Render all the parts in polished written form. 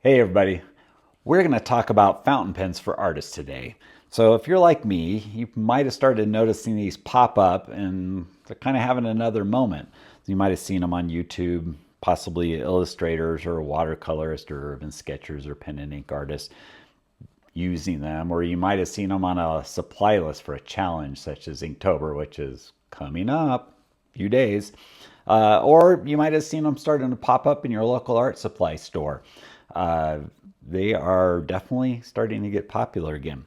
Hey everybody, we're going to talk about fountain pens for artists today. So if you're like me, you might have started noticing these pop up and they're kind of having another moment. You might have seen them on YouTube, possibly illustrators or watercolorists or urban sketchers or pen and ink artists using them, or you might have seen them on a supply list for a challenge such as Inktober, which is coming up a few days. Or you might have seen them starting to pop up in your local art supply store. They are definitely starting to get popular again.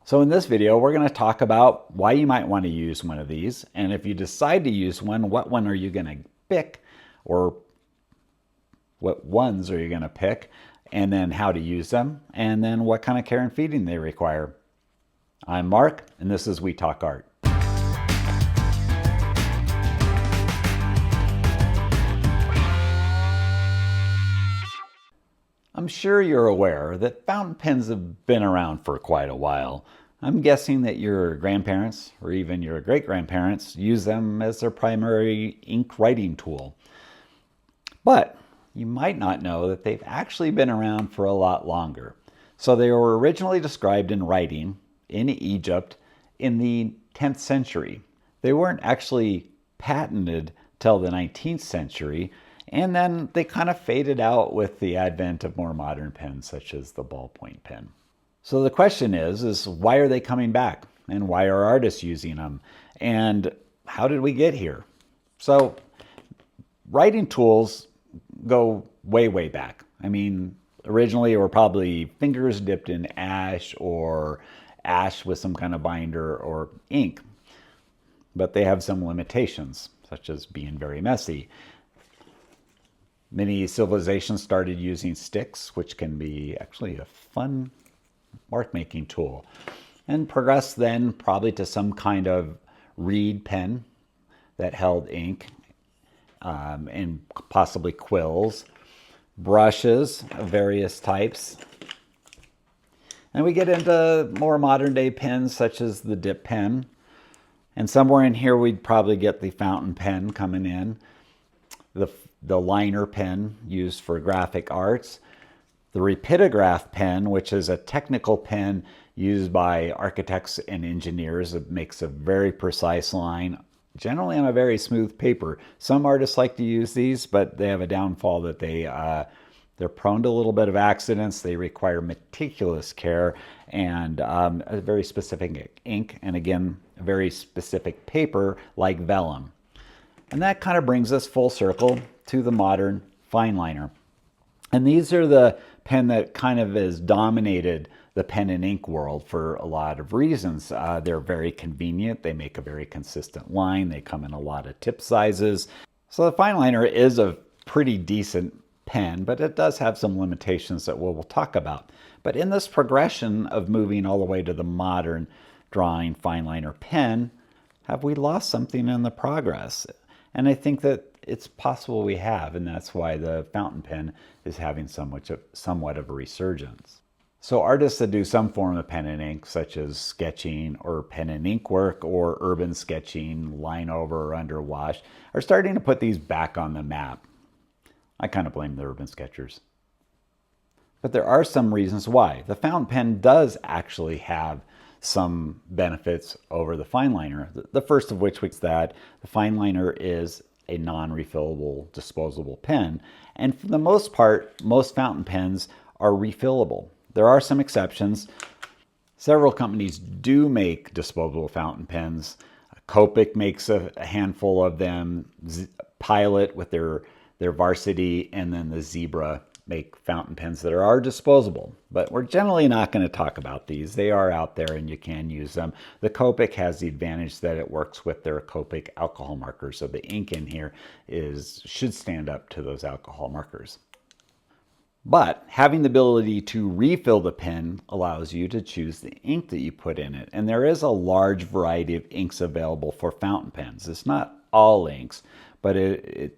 So in this video, we're going to talk about why you might want to use one of these. And if you decide to use one, what one are you going to pick? Or what ones are you going to pick? And then how to use them. And then what kind of care and feeding they require. I'm Mark, and this is We Talk Art. I'm sure you're aware that fountain pens have been around for quite a while. I'm guessing that your grandparents or even your great-grandparents use them as their primary ink writing tool. But you might not know that they've actually been around for a lot longer. So they were originally described in writing in Egypt in the 10th century. They weren't actually patented till the 19th century. And then they kind of faded out with the advent of more modern pens, such as the ballpoint pen. So the question is why are they coming back? And why are artists using them? And how did we get here? So writing tools go way, way back. I mean, originally it were probably fingers dipped in ash or ash with some kind of binder or ink. But they have some limitations, such as being very messy. Many civilizations started using sticks, which can be actually a fun mark-making tool, and progressed then probably to some kind of reed pen that held ink, and possibly quills, brushes of various types. And we get into more modern-day pens such as the dip pen, and somewhere in here we'd probably get the fountain pen coming in, the liner pen used for graphic arts, the rapidograph pen, which is a technical pen used by architects and engineers. It makes a very precise line, generally on a very smooth paper. Some artists like to use these, but they have a downfall that they're prone to a little bit of accidents. They require meticulous care and a very specific ink, and again, a very specific paper like vellum. And that kind of brings us full circle to the modern fine liner. And these are the pen that kind of has dominated the pen and ink world for a lot of reasons. They're very convenient. They make a very consistent line. They come in a lot of tip sizes. So the fine liner is a pretty decent pen, but it does have some limitations that we'll talk about. But in this progression of moving all the way to the modern drawing fine liner pen, have we lost something in the progress? And I think that it's possible we have, and that's why the fountain pen is having somewhat of a resurgence. So artists that do some form of pen and ink, such as sketching or pen and ink work or urban sketching, line over or underwash, are starting to put these back on the map. I kind of blame the urban sketchers. But there are some reasons why. The fountain pen does actually have some benefits over the fine liner. The first of which was that the fine liner is a non-refillable disposable pen, and for the most part, most fountain pens are refillable. There are some exceptions. Several companies do make disposable fountain pens. Copic makes a handful of them. Pilot with their Varsity, and then the Zebra make fountain pens that are disposable, but we're generally not going to talk about these. They are out there and you can use them. The Copic has the advantage that it works with their Copic alcohol markers, so the ink in here should stand up to those alcohol markers. But having the ability to refill the pen allows you to choose the ink that you put in it, and there is a large variety of inks available for fountain pens. It's not all inks, but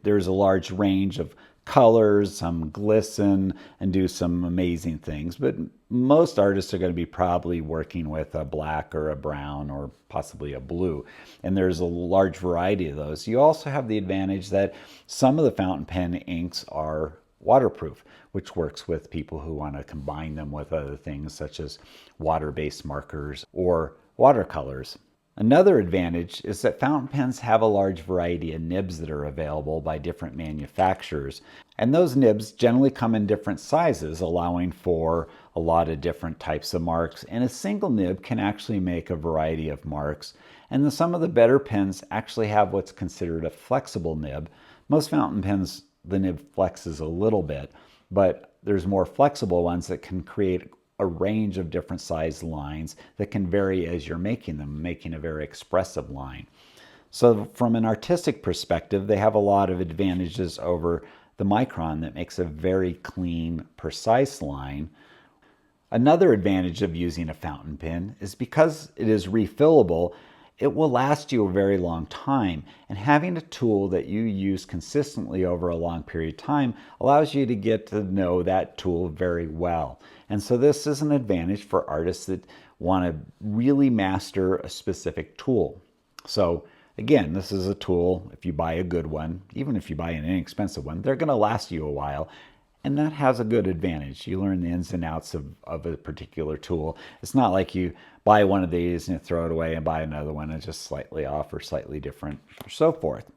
there's a large range of colors. Some glisten and do some amazing things, but most artists are going to be probably working with a black or a brown or possibly a blue, and there's a large variety of those. You also have the advantage that some of the fountain pen inks are waterproof, which works with people who want to combine them with other things such as water-based markers or watercolors. Another advantage is that fountain pens have a large variety of nibs that are available by different manufacturers, and those nibs generally come in different sizes, allowing for a lot of different types of marks, and a single nib can actually make a variety of marks. And then some of the better pens actually have what's considered a flexible nib. Most fountain pens, the nib flexes a little bit, but there's more flexible ones that can create a range of different size lines that can vary as you're making them, making a very expressive line. So from an artistic perspective, they have a lot of advantages over the Micron that makes a very clean, precise line. Another advantage of using a fountain pen is because it is refillable, it will last you a very long time, and having a tool that you use consistently over a long period of time allows you to get to know that tool very well. And so this is an advantage for artists that want to really master a specific tool. So again, this is a tool, if you buy a good one, even if you buy an inexpensive one, they're going to last you a while. And that has a good advantage. You learn the ins and outs of a particular tool. It's not like you buy one of these and you throw it away and buy another one and it's just slightly off or slightly different or so forth.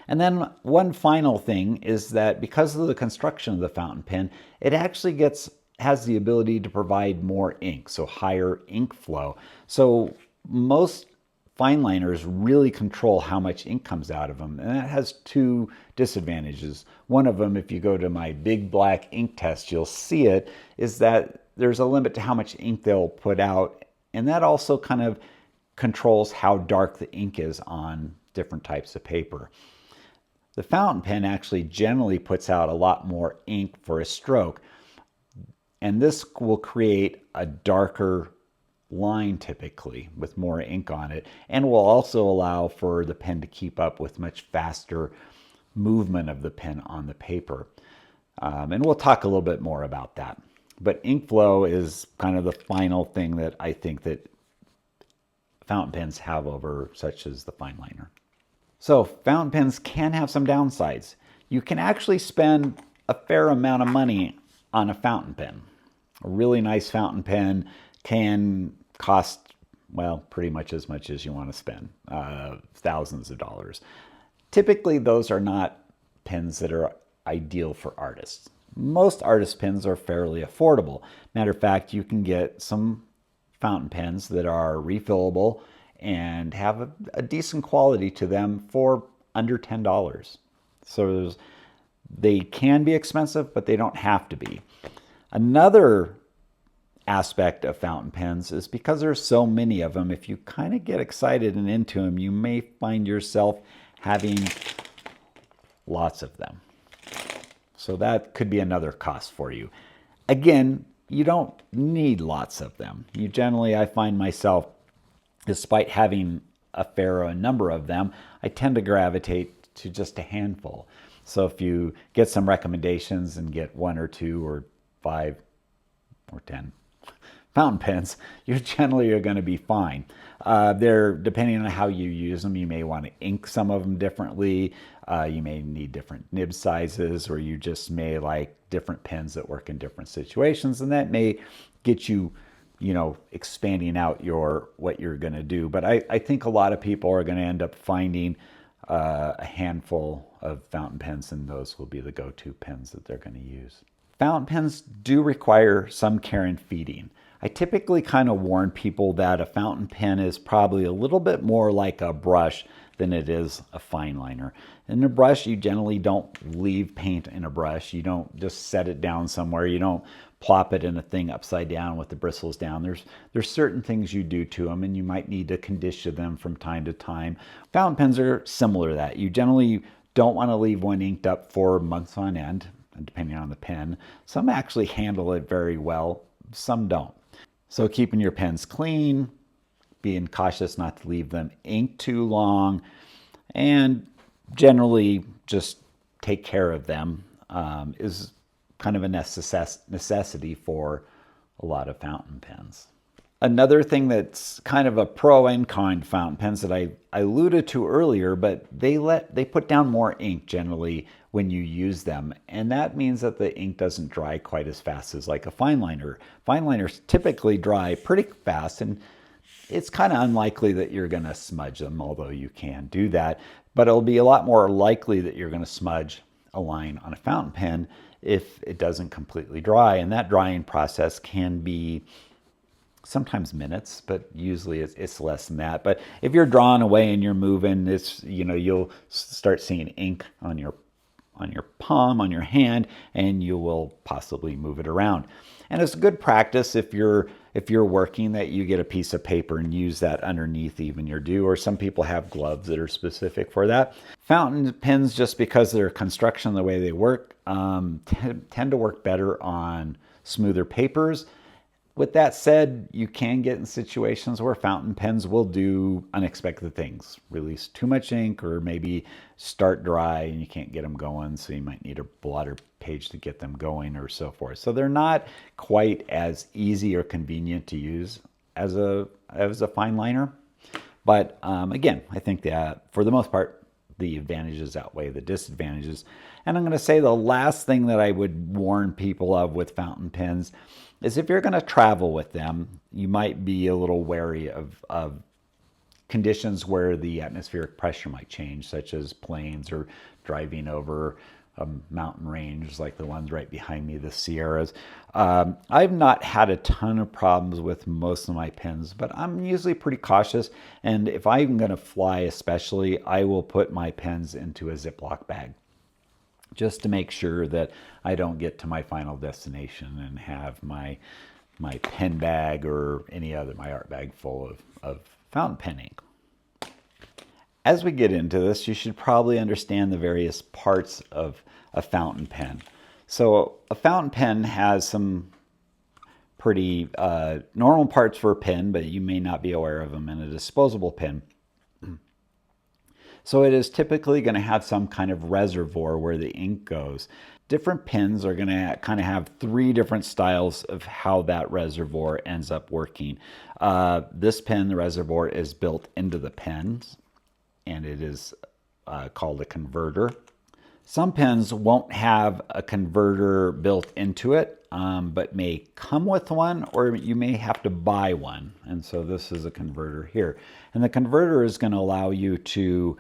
And then one final thing is that because of the construction of the fountain pen, it actually has the ability to provide more ink, so higher ink flow. So most fine liners really control how much ink comes out of them, and that has two disadvantages. One of them, if you go to my big black ink test, you'll see it, is that there's a limit to how much ink they'll put out, and that also kind of controls how dark the ink is on different types of paper. The fountain pen actually generally puts out a lot more ink for a stroke, and this will create a darker line typically with more ink on it, and will also allow for the pen to keep up with much faster movement of the pen on the paper. And we'll talk a little bit more about that. But ink flow is kind of the final thing that I think that fountain pens have over such as the fine liner. So fountain pens can have some downsides. You can actually spend a fair amount of money on a fountain pen. A really nice fountain pen can cost, well, pretty much as you want to spend, thousands of dollars. Typically, those are not pens that are ideal for artists. Most artist pens are fairly affordable. Matter of fact, you can get some fountain pens that are refillable and have a decent quality to them for under $10. So they can be expensive, but they don't have to be. Another aspect of fountain pens is because there's so many of them, if you kind of get excited and into them, you may find yourself having lots of them. So that could be another cost for you. Again, you don't need lots of them. You generally, I find myself, despite having a fair number of them, I tend to gravitate to just a handful. So if you get some recommendations and get 1 or 2 or 5 or 10 fountain pens, you generally are going to be fine. Depending on how you use them, you may want to ink some of them differently. You may need different nib sizes, or you just may like different pens that work in different situations, and that may get you, expanding out what you're going to do. But I think a lot of people are going to end up finding a handful of fountain pens, and those will be the go-to pens that they're going to use. Fountain pens do require some care and feeding. I typically kind of warn people that a fountain pen is probably a little bit more like a brush than it is a fine liner. In a brush, you generally don't leave paint in a brush. You don't just set it down somewhere. You don't plop it in a thing upside down with the bristles down. There's certain things you do to them, and you might need to condition them from time to time. Fountain pens are similar to that. You generally don't want to leave one inked up for months on end, depending on the pen. Some actually handle it very well, some don't. So keeping your pens clean, being cautious not to leave them inked too long, and generally just take care of them is kind of a necessity for a lot of fountain pens. Another thing that's kind of a pro and con fountain pens that I alluded to earlier, but they put down more ink generally when you use them. And that means that the ink doesn't dry quite as fast as like a fine liner. Fine liners typically dry pretty fast, and it's kind of unlikely that you're going to smudge them, although you can do that. But it'll be a lot more likely that you're going to smudge a line on a fountain pen if it doesn't completely dry. And that drying process can be sometimes minutes, but usually it's less than that. But if you're drawing away and you're moving, you'll start seeing ink on your palm, on your hand, and you will possibly move it around. And it's good practice if you're working that you get a piece of paper and use that underneath even your do, or some people have gloves that are specific for that. Fountain pens, just because their construction, the way they work, tend to work better on smoother papers. With that said, you can get in situations where fountain pens will do unexpected things. Release too much ink, or maybe start dry and you can't get them going, so you might need a blotter page to get them going or so forth. So they're not quite as easy or convenient to use as a fine liner. But again, I think that for the most part, the advantages outweigh the disadvantages. And I'm going to say the last thing that I would warn people of with fountain pens is if you're going to travel with them, you might be a little wary of conditions where the atmospheric pressure might change, such as plains or driving over a mountain range like the ones right behind me, the Sierras. I've not had a ton of problems with most of my pens, but I'm usually pretty cautious. And if I'm going to fly especially, I will put my pens into a Ziploc bag, just to make sure that I don't get to my final destination and have my pen bag or my art bag full of fountain pen ink. As we get into this, you should probably understand the various parts of a fountain pen. So a fountain pen has some pretty normal parts for a pen, but you may not be aware of them in a disposable pen. So it is typically going to have some kind of reservoir where the ink goes. Different pens are going to kind of have three different styles of how that reservoir ends up working. This pen, the reservoir is built into the pens, and it is called a converter. Some pens won't have a converter built into it, but may come with one, or you may have to buy one. And so this is a converter here. And the converter is going to allow you to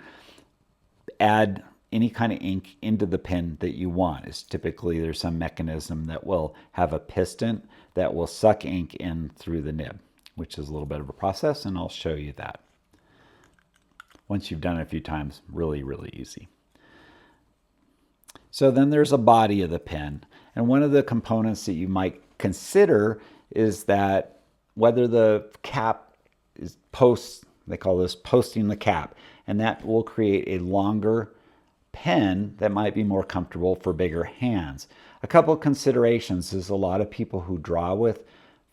add any kind of ink into the pen that you want. It's typically there's some mechanism that will have a piston that will suck ink in through the nib, which is a little bit of a process, and I'll show you that. Once you've done it a few times, really, really easy. So then there's a body of the pen. And one of the components that you might consider is that whether the cap is they call this posting the cap, and that will create a longer pen that might be more comfortable for bigger hands. A couple of considerations is a lot of people who draw with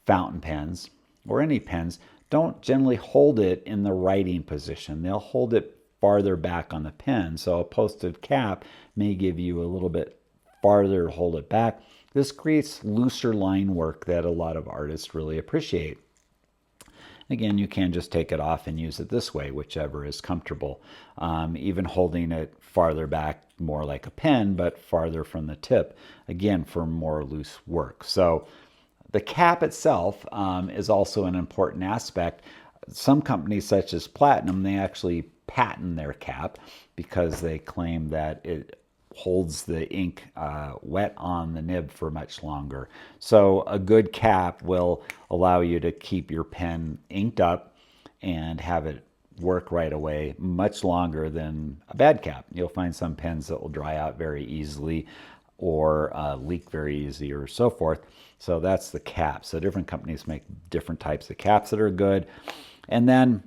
fountain pens or any pens don't generally hold it in the writing position. They'll hold it farther back on the pen. So a posted cap may give you a little bit farther to hold it back. This creates looser line work that a lot of artists really appreciate. Again, you can just take it off and use it this way, whichever is comfortable. Even holding it farther back, more like a pen, but farther from the tip, again, for more loose work. So the cap itself is also an important aspect. Some companies, such as Platinum, they actually patent their cap because they claim that it holds the ink wet on the nib for much longer. So a good cap will allow you to keep your pen inked up and have it work right away much longer than a bad cap. You'll find some pens that will dry out very easily or leak very easy or so forth. So that's the cap. So different companies make different types of caps that are good. And then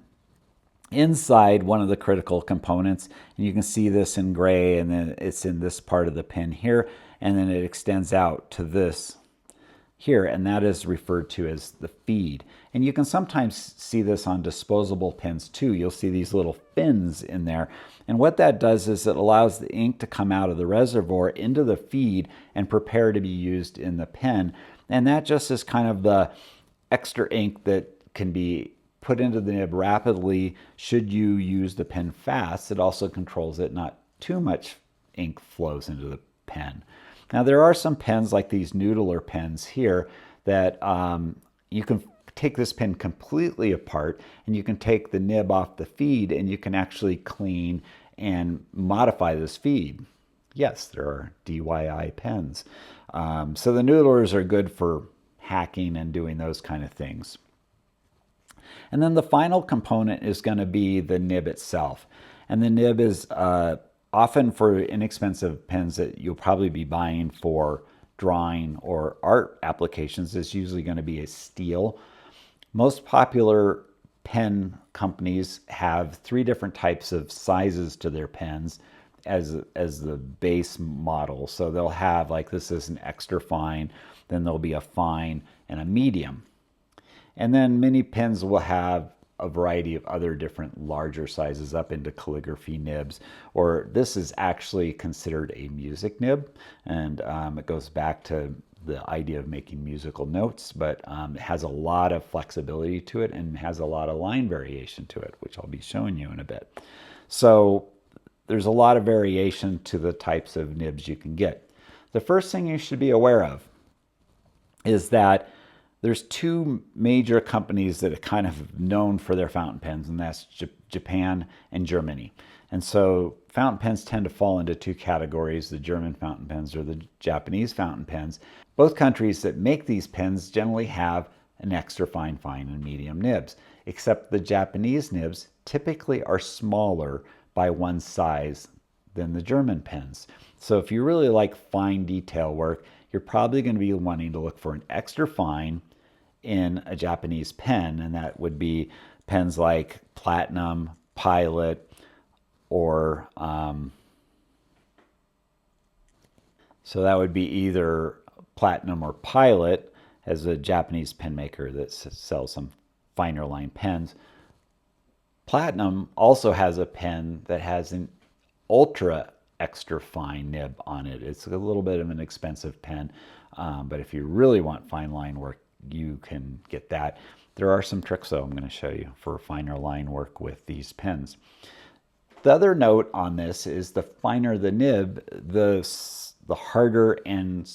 inside, one of the critical components, and you can see this in gray, and then it's in this part of the pen here, and then it extends out to this here, and that is referred to as the feed. And you can sometimes see this on disposable pens too. You'll see these little fins in there, and what that does is it allows the ink to come out of the reservoir into the feed and prepare to be used in the pen. And that just is kind of the extra ink that can be put into the nib rapidly should you use the pen fast. It also controls it not too much ink flows into the pen. Now there are some pens like these noodler pens here that you can take this pen completely apart and you can take the nib off the feed and you can actually clean and modify this feed. Yes, there are DIY pens. So the noodlers are good for hacking and doing those kind of things. And then the final component is going to be the nib itself. And the nib is often for inexpensive pens that you'll probably be buying for drawing or art applications is usually going to be a steel. Most popular pen companies have 3 different types of sizes to their pens as the base model. So they'll have, like, this is an extra fine, then there'll be a fine and a medium. And then many pens will have a variety of other different larger sizes up into calligraphy nibs, or this is actually considered a music nib, and it goes back to the idea of making musical notes, but it has a lot of flexibility to it and has a lot of line variation to it, which I'll be showing you in a bit. So there's a lot of variation to the types of nibs you can get. The first thing you should be aware of is that there's 2 major companies that are kind of known for their fountain pens, and that's Japan and Germany. And so fountain pens tend to fall into 2 categories, the German fountain pens or the Japanese fountain pens. Both countries that make these pens generally have an extra fine, and medium nibs, except the Japanese nibs typically are smaller by 1 size than the German pens. So if you really like fine detail work, you're probably going to be wanting to look for an extra fine in a Japanese pen, and that would be pens like Platinum, Pilot, or so that would be either Platinum or Pilot as a Japanese pen maker that sells some finer line pens. Platinum also has a pen that has an ultra extra fine nib on it. It's a little bit of an expensive pen, but if you really want fine line work, you can get that. There are some tricks, though, I'm going to show you for finer line work with these pens. The other note on this is the finer the nib, the harder and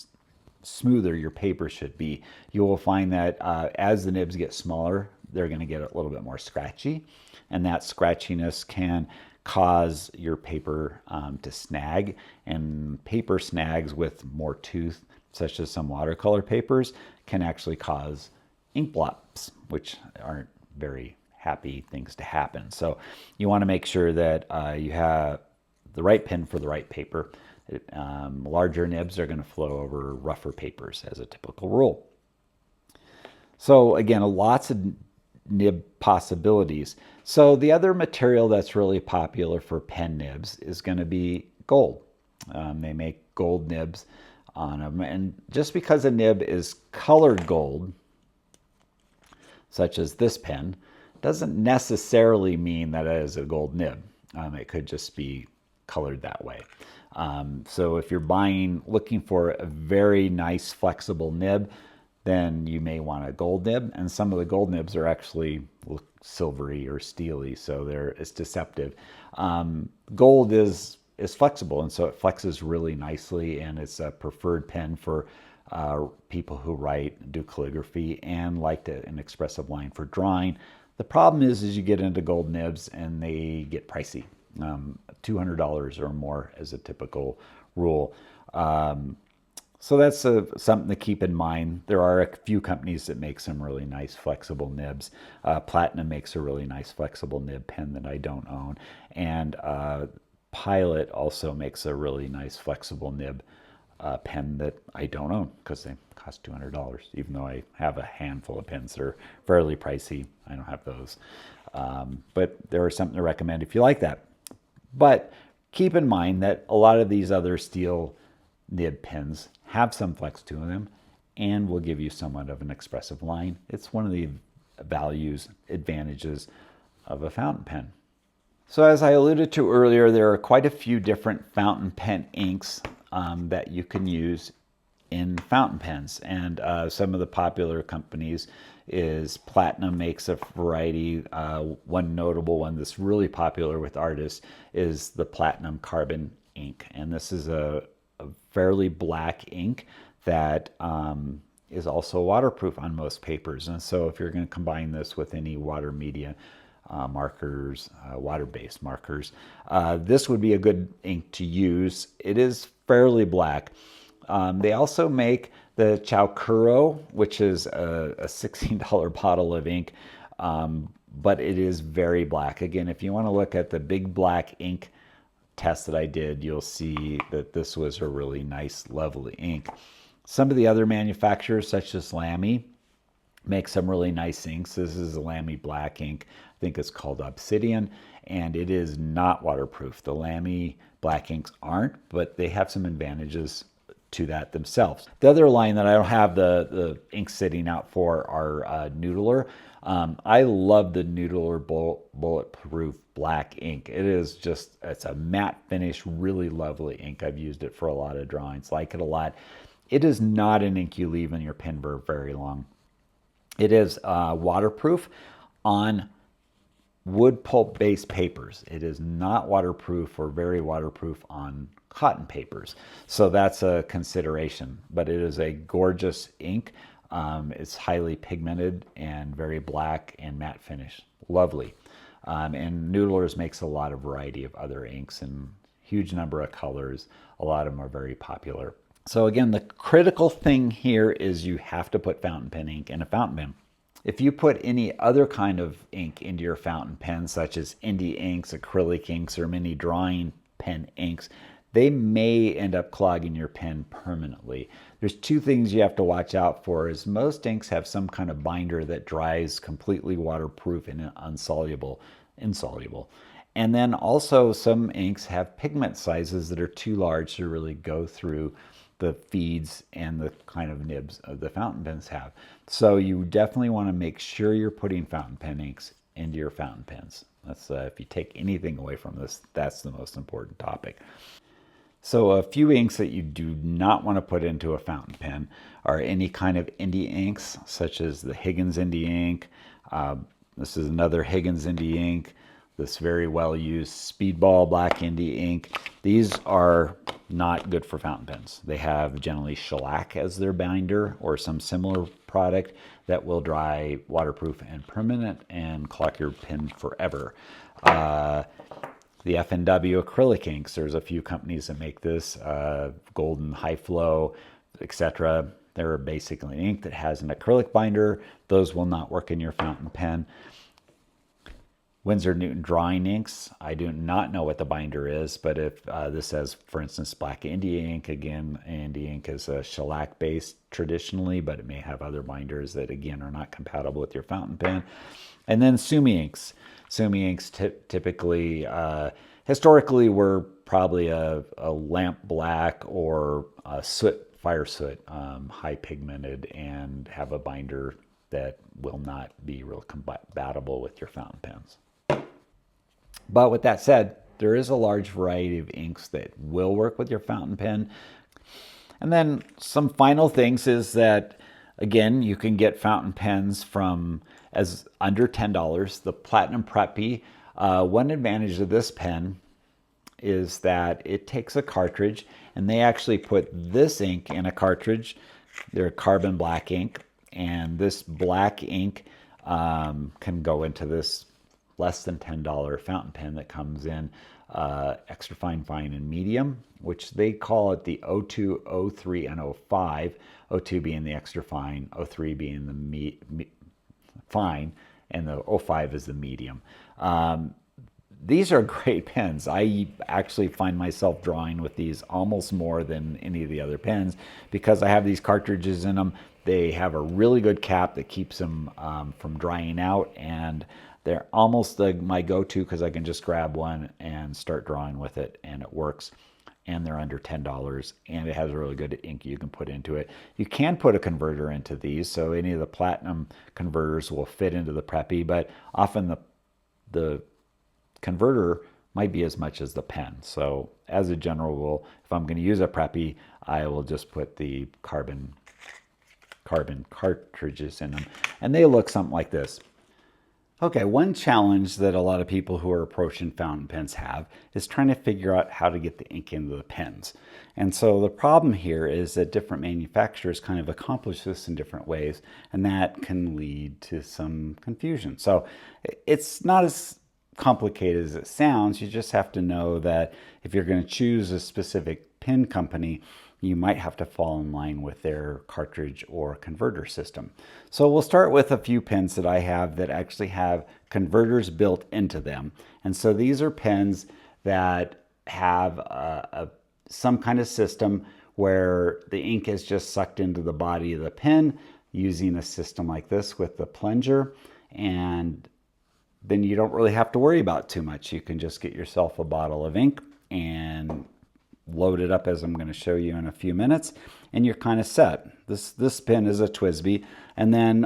smoother your paper should be. You will find that as the nibs get smaller, they're going to get a little bit more scratchy, and that scratchiness can cause your paper to snag, and paper snags with more tooth, such as some watercolor papers, can actually cause ink blots, which aren't very happy things to happen. So you want to make sure that you have the right pen for the right paper. Larger nibs are going to flow over rougher papers as a typical rule. So again, lots of nib possibilities. So the other material that's really popular for pen nibs is going to be gold. They make gold nibs on them, and just because a nib is colored gold, such as this pen, doesn't necessarily mean that it is a gold nib. It could just be colored that way. So if you're looking for a very nice flexible nib, then you may want a gold nib, and some of the gold nibs are actually silvery or steely, so it's deceptive. Gold is flexible, and so it flexes really nicely, and it's a preferred pen for people who do calligraphy and like an expressive line for drawing. The problem is you get into gold nibs and they get pricey, $200 or more as a typical rule. So that's something to keep in mind. There are a few companies that make some really nice flexible nibs. Platinum makes a really nice flexible nib pen that I don't own, and Pilot also makes a really nice flexible nib pen that I don't own because they cost $200, even though I have a handful of pens that are fairly pricey. I don't have those. But there are something to recommend if you like that. But keep in mind that a lot of these other steel nib pens have some flex to them and will give you somewhat of an expressive line. It's one of the advantages of a fountain pen. So as I alluded to earlier, there are quite a few different fountain pen inks that you can use in fountain pens. And some of the popular companies is Platinum makes a variety. One notable one that's really popular with artists is the Platinum Carbon ink. And this is a fairly black ink that is also waterproof on most papers. And so if you're going to combine this with any water media markers, water-based markers, this would be a good ink to use. It is fairly black. They also make the Chowcuro, which is a $16 bottle of ink, but it is very black. Again, if you want to look at the big black ink test that I did, you'll see that this was a really nice, lovely ink. Some of the other manufacturers, such as Lamy, make some really nice inks. This is a Lamy black ink. I think it's called Obsidian, and it is not waterproof. The Lamy black inks aren't, but they have some advantages to that themselves. The other line that I don't have the ink sitting out for are Noodler. I love the Noodler bulletproof black ink. It is just, it's a matte finish, really lovely ink. I've used it for a lot of drawings, like it a lot. It is not an ink you leave in your pen for very long. It is waterproof on wood pulp based papers. It is not waterproof or very waterproof on cotton papers. So that's a consideration, but it is a gorgeous ink. It's highly pigmented and very black and matte finish. Lovely. And Noodlers makes a lot of variety of other inks and huge number of colors. A lot of them are very popular. So again, the critical thing here is you have to put fountain pen ink in a fountain pen. If you put any other kind of ink into your fountain pen, such as indie inks, acrylic inks, or mini drawing pen inks, they may end up clogging your pen permanently. There's two things you have to watch out for. Is most inks have some kind of binder that dries completely waterproof and insoluble. And then also some inks have pigment sizes that are too large to really go through the feeds and the kind of nibs the fountain pens have. So you definitely want to make sure you're putting fountain pen inks into your fountain pens. That's if you take anything away from this, that's the most important topic. So a few inks that you do not want to put into a fountain pen are any kind of indie inks, such as the Higgins indie ink. This is another Higgins indie ink. This very well used Speedball black indie ink. These are not good for fountain pens. They have generally shellac as their binder or some similar product that will dry waterproof and permanent and clog your pen forever. The FNW acrylic inks, there's a few companies that make this, Golden High Flow, etc. They're basically an ink that has an acrylic binder. Those will not work in your fountain pen. Winsor Newton drawing inks, I do not know what the binder is, but if this says, for instance, black India ink, again, India ink is a shellac based traditionally, but it may have other binders that again are not compatible with your fountain pen. And then Sumi inks. Sumi inks typically, historically, were probably a lamp black or a fire soot, high pigmented, and have a binder that will not be real compatible with your fountain pens. But with that said, there is a large variety of inks that will work with your fountain pen. And then some final things is that, again, you can get fountain pens from as under $10. The Platinum Preppy, one advantage of this pen is that it takes a cartridge, and they actually put this ink in a cartridge. They're carbon black ink, and this black ink can go into this less than $10 fountain pen that comes in extra fine, fine, and medium, which they call it the 02, 03, and 05. 02 being the extra fine, 03 being the fine, and the 05 is the medium. These are great pens. I actually find myself drawing with these almost more than any of the other pens because I have these cartridges in them. They have a really good cap that keeps them from drying out, and they're almost my go-to because I can just grab one and start drawing with it, and it works. And they're under $10, and it has a really good ink you can put into it. You can put a converter into these, so any of the Platinum converters will fit into the Preppy, but often the converter might be as much as the pen. So as a general rule, if I'm going to use a Preppy, I will just put the carbon cartridges in them, and they look something like this. Okay, one challenge that a lot of people who are approaching fountain pens have is trying to figure out how to get the ink into the pens. And so the problem here is that different manufacturers kind of accomplish this in different ways, and that can lead to some confusion. So it's not as complicated as it sounds. You just have to know that if you're going to choose a specific pen company, you might have to fall in line with their cartridge or converter system. So we'll start with a few pens that I have that actually have converters built into them. And so these are pens that have some kind of system where the ink is just sucked into the body of the pen using a system like this with the plunger, and then you don't really have to worry about too much. You can just get yourself a bottle of ink and load it up, as I'm going to show you in a few minutes, and you're kind of set. This pen is a TWSBI, and then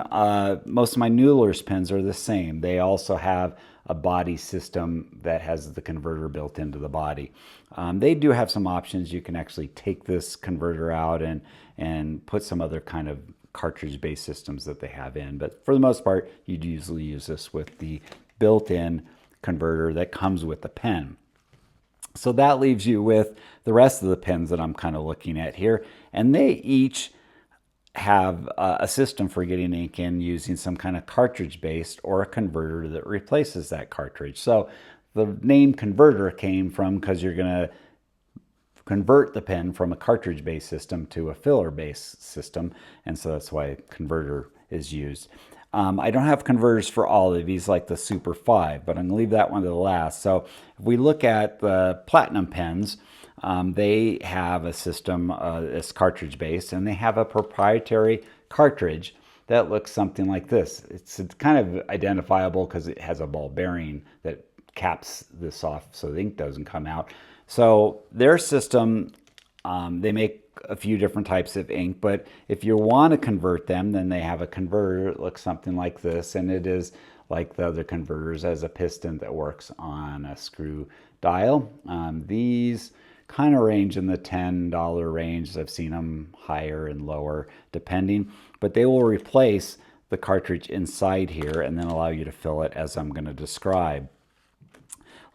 most of my Noodler's pens are the same. They also have a body system that has the converter built into the body. They do have some options. You can actually take this converter out and put some other kind of cartridge-based systems that they have in, but for the most part, you'd usually use this with the built-in converter that comes with the pen. So that leaves you with the rest of the pens that I'm kind of looking at here, and they each have a system for getting ink in using some kind of cartridge based or a converter that replaces that cartridge. So the name converter came from because you're going to convert the pen from a cartridge based system to a filler based system, and so that's why converter is used. I don't have converters for all of these like the Super 5, but I'm going to leave that one to the last. So if we look at the Platinum pens, they have a system that's cartridge based, and they have a proprietary cartridge that looks something like this. It's kind of identifiable because it has a ball bearing that caps this off so the ink doesn't come out. So their system, they make a few different types of ink, but if you want to convert them, then they have a converter that looks something like this, and it is like the other converters, as a piston that works on a screw dial. These kind of range in the $10 range. I've seen them higher and lower depending, but they will replace the cartridge inside here and then allow you to fill it as I'm going to describe.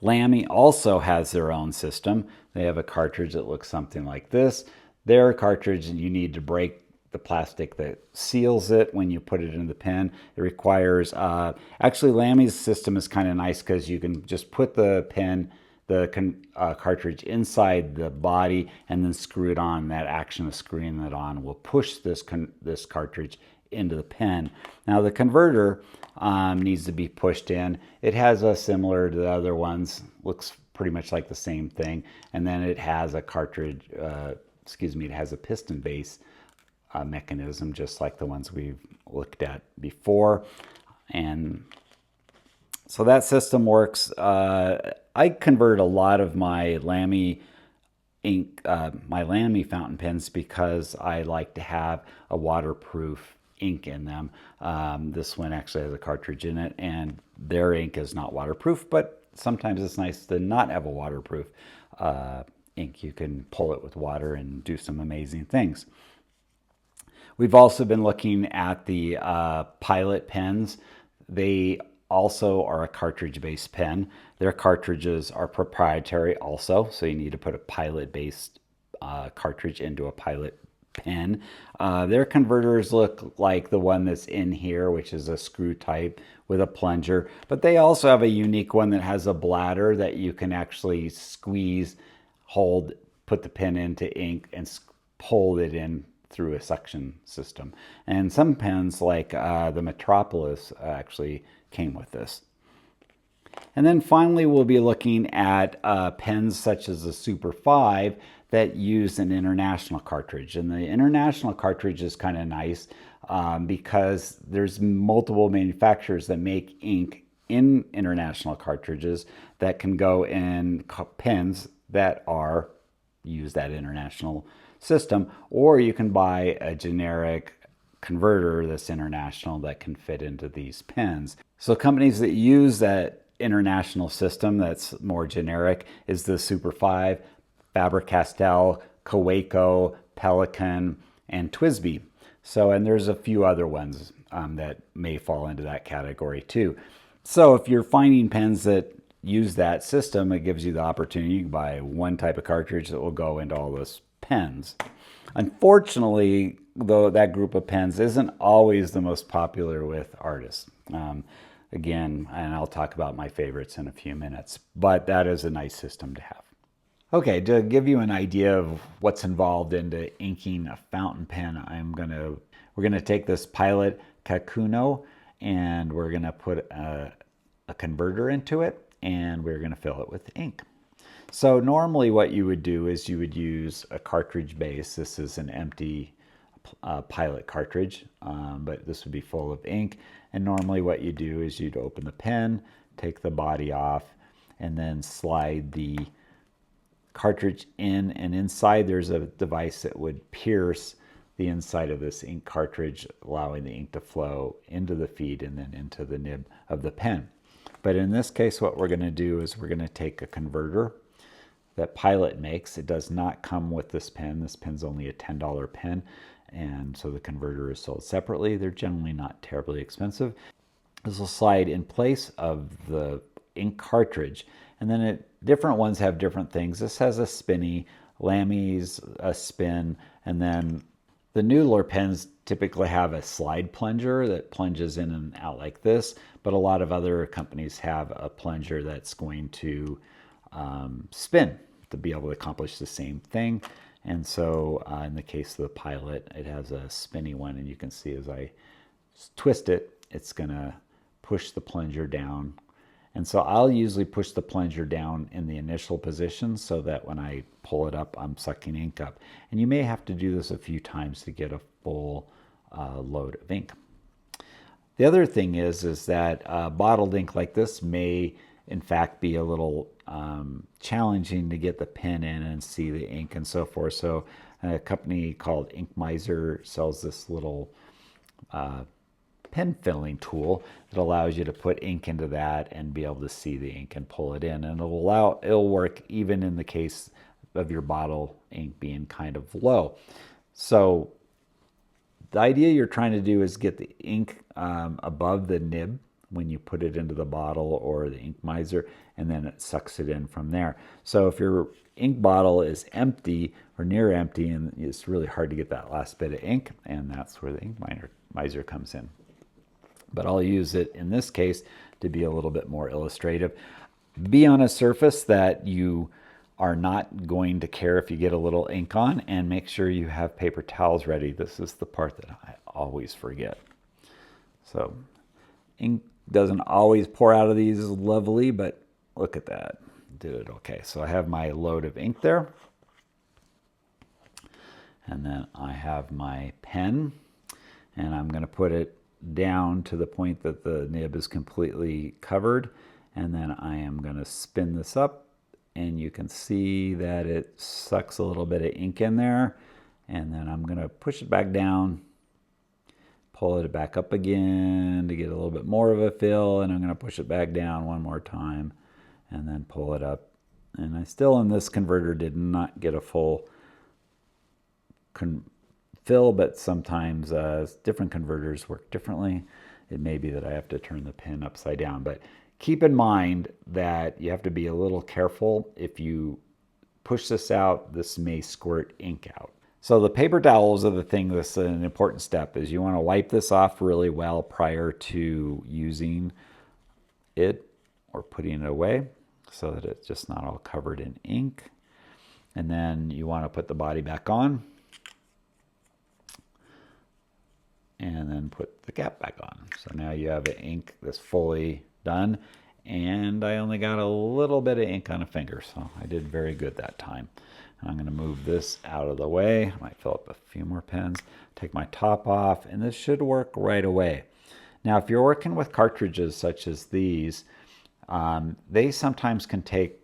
Lamy also has their own system. They have a cartridge that looks something like this. Their cartridge, you need to break the plastic that seals it when you put it in the pen. It requires, actually Lamy's system is kind of nice because you can just put the pen, cartridge inside the body and then screw it on. That action of screwing it on will push this cartridge into the pen. Now the converter needs to be pushed in. It has a similar to the other ones, looks pretty much like the same thing, and then it has a cartridge, it has a piston base mechanism just like the ones we've looked at before. And so that system works. I convert a lot of my Lamy ink, my Lamy fountain pens, because I like to have a waterproof ink in them. This one actually has a cartridge in it, and their ink is not waterproof, but sometimes it's nice to not have a waterproof ink. You can pull it with water and do some amazing things. We've also been looking at the Pilot pens. They also are a cartridge-based pen. Their cartridges are proprietary also, so you need to put a Pilot-based cartridge into a Pilot pen. Their converters look like the one that's in here, which is a screw type with a plunger, but they also have a unique one that has a bladder that you can actually squeeze, hold, put the pen into ink, and pull it in through a suction system. And some pens like the Metropolis actually came with this. And then finally we'll be looking at pens such as the Super 5 that use an international cartridge. And the international cartridge is kind of nice because there's multiple manufacturers that make ink in international cartridges that can go in pens that use that international system, or you can buy a generic converter that's international that can fit into these pens. So companies that use that international system that's more generic is the Super 5, Faber-Castell, Kaweco, Pelican, and Twisby. So, and there's a few other ones that may fall into that category too. So if you're finding pens that use that system, it gives you the opportunity to buy one type of cartridge that will go into all those pens. Unfortunately, though, that group of pens isn't always the most popular with artists. Again, and I'll talk about my favorites in a few minutes, but that is a nice system to have. Okay, to give you an idea of what's involved into inking a fountain pen, we're gonna take this Pilot Kakuno and we're gonna put a converter into it and we're gonna fill it with ink. So normally what you would do is you would use a cartridge base. This is an empty Pilot cartridge, but this would be full of ink. And normally what you do is you'd open the pen, take the body off, and then slide the cartridge in, and inside there's a device that would pierce the inside of this ink cartridge, allowing the ink to flow into the feed and then into the nib of the pen. But in this case, what we're going to do is we're going to take a converter that Pilot makes. It does not come with this pen. This pen's only a $10 pen, and so the converter is sold separately. They're generally not terribly expensive. This will slide in place of the ink cartridge, and then different ones have different things. This has a spinny, Lami's a spin, and then the Noodler pens typically have a slide plunger that plunges in and out like this, but a lot of other companies have a plunger that's going to spin to be able to accomplish the same thing. And so in the case of the Pilot, it has a spinny one, and you can see as I twist it, it's going to push the plunger down. And so I'll usually push the plunger down in the initial position so that when I pull it up, I'm sucking ink up. And you may have to do this a few times to get a full load of ink. The other thing is that bottled ink like this may in fact be a little challenging to get the pen in and see the ink and so forth. So a company called Ink Miser sells this little pen filling tool that allows you to put ink into that and be able to see the ink and pull it in. And it'll work even in the case of your bottle ink being kind of low. So the idea you're trying to do is get the ink above the nib when you put it into the bottle or the Ink Miser, and then it sucks it in from there. So if your ink bottle is empty or near empty, and it's really hard to get that last bit of ink, and that's where the Ink Miser comes in. But I'll use it in this case to be a little bit more illustrative. Be on a surface that you are not going to care if you get a little ink on, and make sure you have paper towels ready. This is the part that I always forget. So ink doesn't always pour out of these lovely, but look at that. Did it okay. So I have my load of ink there. And then I have my pen, and I'm going to put it down to the point that the nib is completely covered. And then I am going to spin this up, and you can see that it sucks a little bit of ink in there. And then I'm going to push it back down, pull it back up again to get a little bit more of a fill, and I'm going to push it back down one more time and then pull it up. And I still, in this converter, did not get a full fill, but sometimes different converters work differently. It may be that I have to turn the pen upside down, but keep in mind that you have to be a little careful. If you push this out, this may squirt ink out. So the paper towels are the thing that's an important step. Is you want to wipe this off really well prior to using it or putting it away so that it's just not all covered in ink. And then you want to put the body back on and then put the cap back on. So now you have the ink that's fully done, and I only got a little bit of ink on a finger, so I did very good that time. I'm going to move this out of the way. I might fill up a few more pens, take my top off, and this should work right away. Now, if you're working with cartridges such as these, they sometimes can take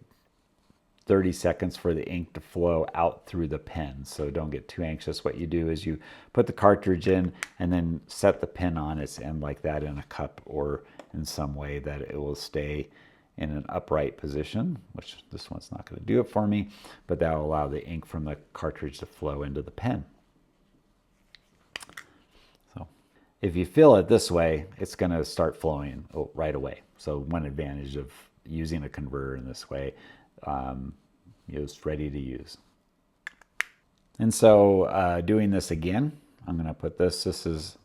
30 seconds for the ink to flow out through the pen, so don't get too anxious. What you do is you put the cartridge in and then set the pen on its end like that in a cup or in some way that it will stay in an upright position, which this one's not going to do it for me, but that will allow the ink from the cartridge to flow into the pen. So if you fill it this way, it's going to start flowing right away. So one advantage of using a converter in this way, it's ready to use. And so doing this again, I'm going to put this is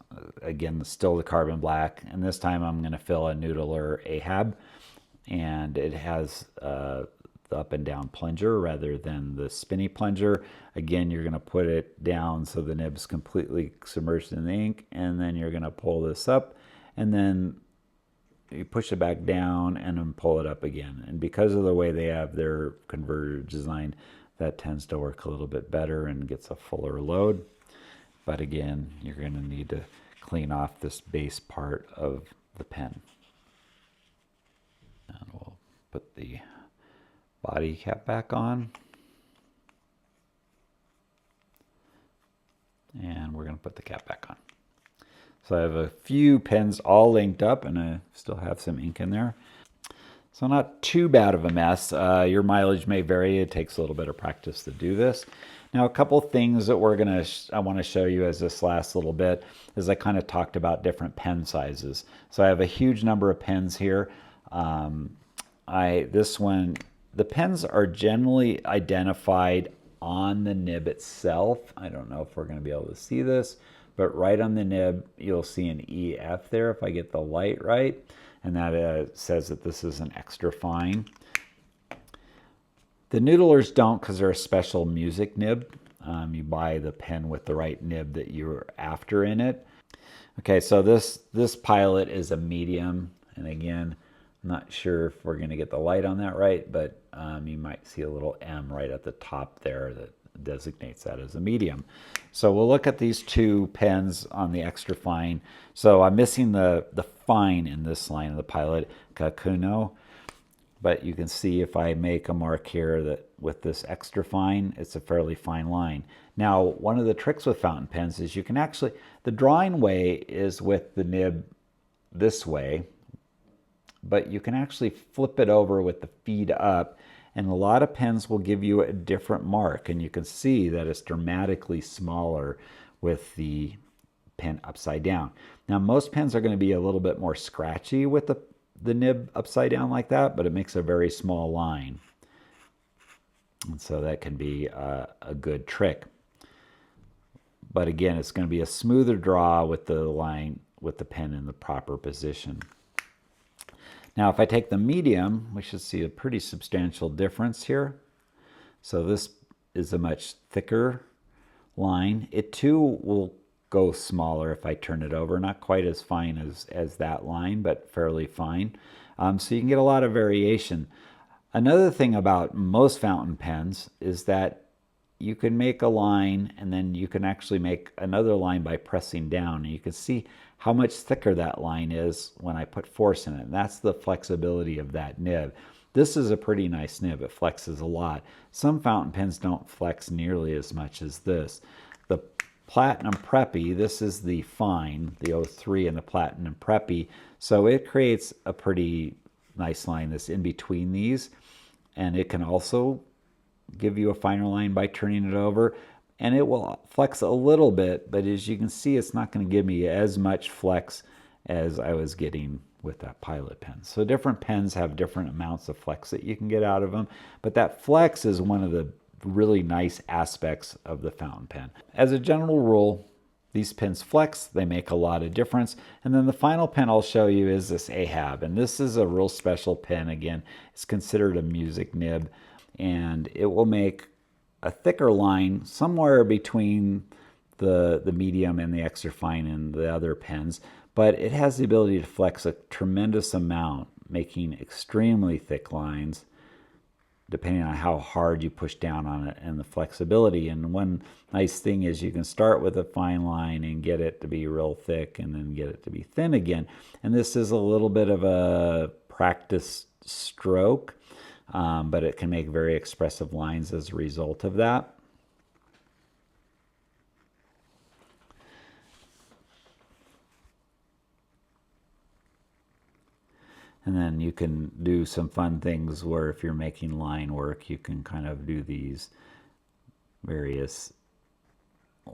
again still the carbon black, and this time I'm going to fill a Noodler Ahab, and it has the up and down plunger rather than the spinny plunger. Again, you're going to put it down so the nib's completely submerged in the ink, and then you're going to pull this up, and then you push it back down and then pull it up again. And because of the way they have their converter designed, that tends to work a little bit better and gets a fuller load. But again, you're going to need to clean off this base part of the pen. And we'll put the body cap back on. And we're going to put the cap back on. So I have a few pens all linked up, and I still have some ink in there. So not too bad of a mess. Your mileage may vary. It takes a little bit of practice to do this. Now, a couple things that I want to show you as this last little bit is I kind of talked about different pen sizes. So I have a huge number of pens here. This one, the pens are generally identified on the nib itself. I don't know if we're going to be able to see this, but right on the nib, you'll see an EF there if I get the light right. And that says that this is an extra fine. The Noodlers don't, because they're a special music nib. You buy the pen with the right nib that you're after in it. Okay, so this Pilot is a medium, and again, I'm not sure if we're going to get the light on that right, but you might see a little M right at the top there that designates that as a medium. So we'll look at these two pens on the extra fine. So I'm missing the fine in this line of the Pilot, Kakuno, but you can see if I make a mark here that with this extra fine, it's a fairly fine line. Now, one of the tricks with fountain pens is you can actually, the drawing way is with the nib this way, but you can actually flip it over with the feed up, and a lot of pens will give you a different mark, and you can see that it's dramatically smaller with the pen upside down. Now, most pens are going to be a little bit more scratchy with the nib upside down like that, but it makes a very small line. And so that can be a good trick. But again, it's going to be a smoother draw with the line, with the pen in the proper position. Now, if I take the medium, we should see a pretty substantial difference here. So this is a much thicker line. It too will go smaller if I turn it over. Not quite as fine as that line, but fairly fine. So you can get a lot of variation. Another thing about most fountain pens is that you can make a line, and then you can actually make another line by pressing down. And you can see how much thicker that line is when I put force in it. And that's the flexibility of that nib. This is a pretty nice nib. It flexes a lot. Some fountain pens don't flex nearly as much as this. The Platinum Preppy, this is the fine, the 03 and the Platinum Preppy. So it creates a pretty nice line that's in between these. And it can also give you a finer line by turning it over. And it will flex a little bit, but as you can see, it's not going to give me as much flex as I was getting with that Pilot pen. So different pens have different amounts of flex that you can get out of them, but that flex is one of the really nice aspects of the fountain pen. As a general rule, these pens flex, they make a lot of difference. And then the final pen I'll show you is this Ahab, and this is a real special pen. Again, it's considered a music nib, and it will make a thicker line somewhere between the medium and the extra fine and the other pens, but it has the ability to flex a tremendous amount, making extremely thick lines depending on how hard you push down on it and the flexibility. And one nice thing is you can start with a fine line and get it to be real thick and then get it to be thin again. And this is a little bit of a practice stroke, but it can make very expressive lines as a result of that. And then you can do some fun things where if you're making line work, you can kind of do these various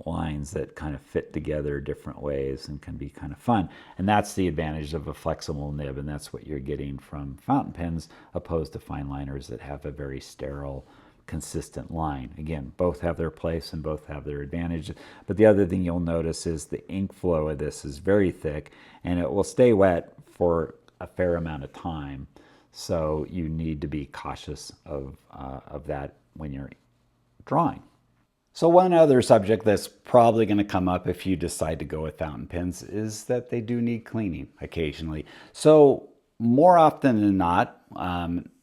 lines that kind of fit together different ways and can be kind of fun. And that's the advantage of a flexible nib, and that's what you're getting from fountain pens opposed to fine liners that have a very sterile, consistent line. Again, both have their place and both have their advantage. But the other thing you'll notice is the ink flow of this is very thick, and it will stay wet for a fair amount of time. So you need to be cautious of that when you're drawing. So one other subject that's probably going to come up if you decide to go with fountain pens is that they do need cleaning occasionally. So more often than not,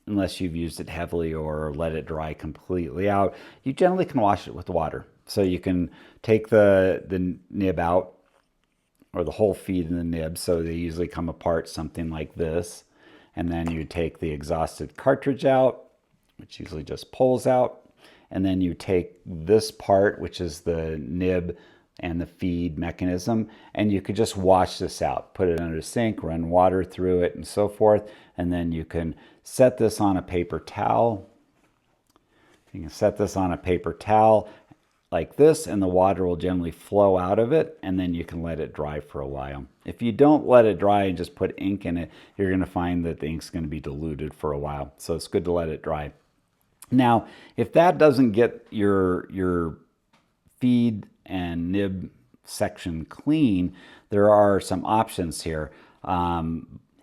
unless you've used it heavily or let it dry completely out, you generally can wash it with water. So you can take the nib out, or the whole feed in the nib, so they usually come apart something like this. And then you take the exhausted cartridge out, which usually just pulls out. And then you take this part, which is the nib and the feed mechanism, and you could just wash this out. Put it under the sink, run water through it, and so forth. And then you can set this on a paper towel. You can set this on a paper towel like this, and the water will generally flow out of it, and then you can let it dry for a while. If you don't let it dry and just put ink in it, you're going to find that the ink's going to be diluted for a while. So it's good to let it dry. Now, if that doesn't get your feed and nib section clean, there are some options here.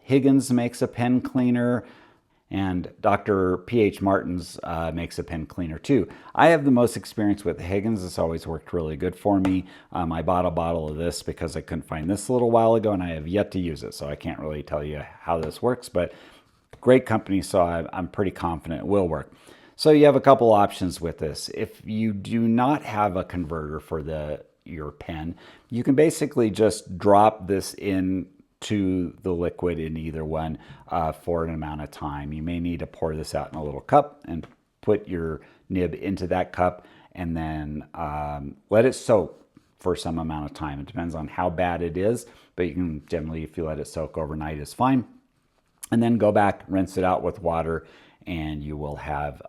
Higgins makes a pen cleaner, and Dr. P.H. Martin's makes a pen cleaner too. I have the most experience with Higgins. It's always worked really good for me. I bought a bottle of this because I couldn't find this a little while ago, and I have yet to use it, so I can't really tell you how this works, but great company, so I'm pretty confident it will work. So you have a couple options with this. If you do not have a converter for your pen, you can basically just drop this into the liquid in either one for an amount of time. You may need to pour this out in a little cup and put your nib into that cup, and then let it soak for some amount of time. It depends on how bad it is, but you can generally, if you let it soak overnight, is fine. And then go back, rinse it out with water, and you will have